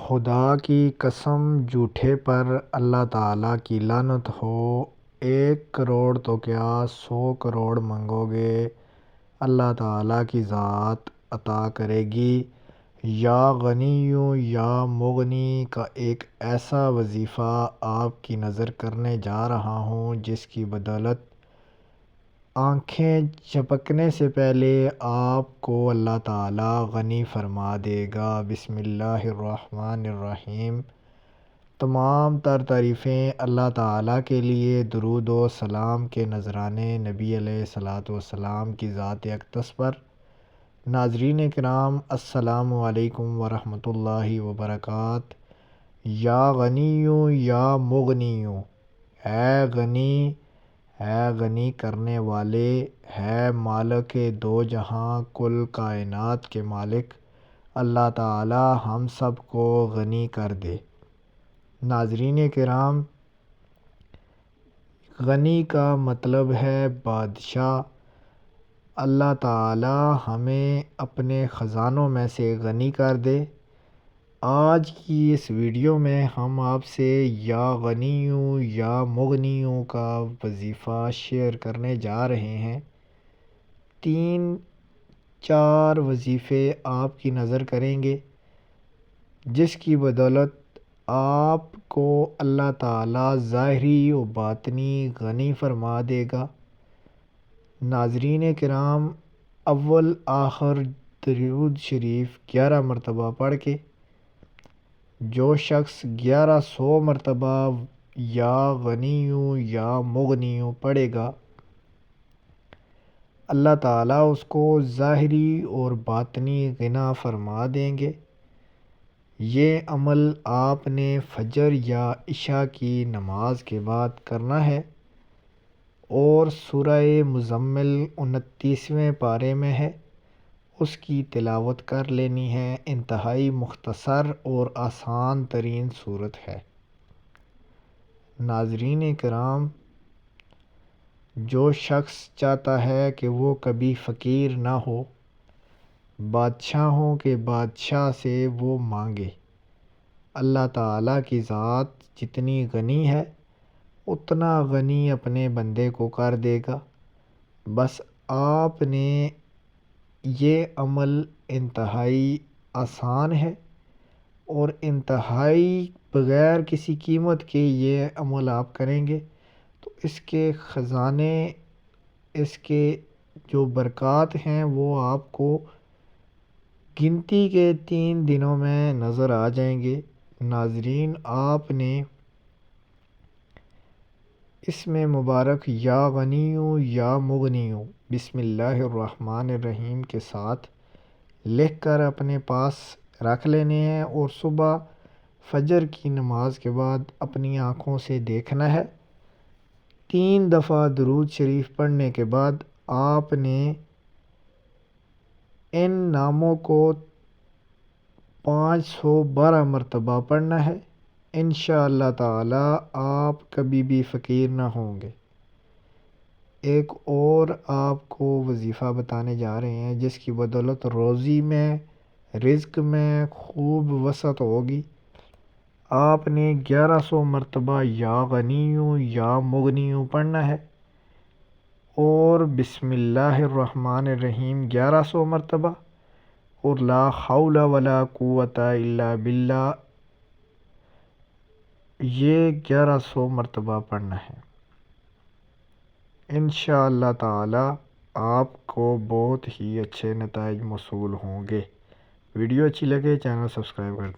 خدا کی قسم جھوٹے پر اللہ تعالیٰ کی لعنت ہو۔ 1 کروڑ تو کیا 100 کروڑ مانگو گے اللہ تعالیٰ کی ذات عطا کرے گی۔ یا غنی یا مغنی کا ایک ایسا وظیفہ آپ کی نذر کرنے جا رہا ہوں جس کی بدولت آنکھیں جھپکنے سے پہلے آپ کو اللہ تعالیٰ غنی فرما دے گا۔ بسم اللہ الرحمن الرحیم۔ تمام تر تعریفیں اللہ تعالیٰ کے لیے، درود و سلام کے نذرانے نبی علیہ الصلوۃ والسلام کی ذات اقدس پر۔ ناظرین کرام، السلام علیکم ورحمۃ اللہ وبرکاتہ۔ یا غنی یا مغنی، اے غنی کرنے والے، ہے مالک دو جہاں کل کائنات کے مالک، اللہ تعالیٰ ہم سب کو غنی کر دے۔ ناظرین کرام، غنی کا مطلب ہے بادشاہ۔ اللہ تعالیٰ ہمیں اپنے خزانوں میں سے غنی کر دے۔ آج کی اس ویڈیو میں ہم آپ سے یا غنی یا مغنی کا وظیفہ شیئر کرنے جا رہے ہیں۔ 3-4 وظیفے آپ کی نظر کریں گے جس کی بدولت آپ کو اللہ تعالیٰ ظاہری و باطنی غنی فرما دے گا۔ ناظرین کرام، اول آخر درود شریف 11 مرتبہ پڑھ کے جو شخص 1100 مرتبہ یا غنی یا مغنی پڑھے گا، اللہ تعالیٰ اس کو ظاہری اور باطنی غنا فرما دیں گے۔ یہ عمل آپ نے فجر یا عشاء کی نماز کے بعد کرنا ہے اور سورہ مزمل 29ویں پارے میں ہے، اس کی تلاوت کر لینی ہے۔ انتہائی مختصر اور آسان ترین صورت ہے۔ ناظرین کرام، جو شخص چاہتا ہے کہ وہ کبھی فقیر نہ ہو، بادشاہوں کے بادشاہ سے وہ مانگے، اللہ تعالیٰ کی ذات جتنی غنی ہے اتنا غنی اپنے بندے کو کر دے گا۔ بس آپ نے یہ عمل انتہائی آسان ہے اور انتہائی بغیر کسی قیمت کے یہ عمل آپ کریں گے تو اس کے خزانے، اس کے جو برکات ہیں وہ آپ کو گنتی کے 3 دنوں میں نظر آ جائیں گے۔ ناظرین، آپ نے اس میں مبارک یا غنی یا مغنی بسم اللہ الرحمن الرحیم کے ساتھ لکھ کر اپنے پاس رکھ لینے ہیں اور صبح فجر کی نماز کے بعد اپنی آنکھوں سے دیکھنا ہے۔ 3 دفعہ درود شریف پڑھنے کے بعد آپ نے ان ناموں کو 512 مرتبہ پڑھنا ہے۔ انشاءاللہ تعالی آپ کبھی بھی فقیر نہ ہوں گے۔ ایک اور آپ کو وظیفہ بتانے جا رہے ہیں جس کی بدولت روزی میں، رزق میں خوب وسعت ہوگی۔ آپ نے 1100 مرتبہ یا غنی یا مغنی پڑھنا ہے اور بسم اللہ الرحمن الرحیم 1100 مرتبہ اور لا حول ولا قوت الا باللہ یہ 1100 مرتبہ پڑھنا ہے۔ انشاءاللہ تعالی آپ کو بہت ہی اچھے نتائج موصول ہوں گے۔ ویڈیو اچھی لگے چینل سبسکرائب کر دیں۔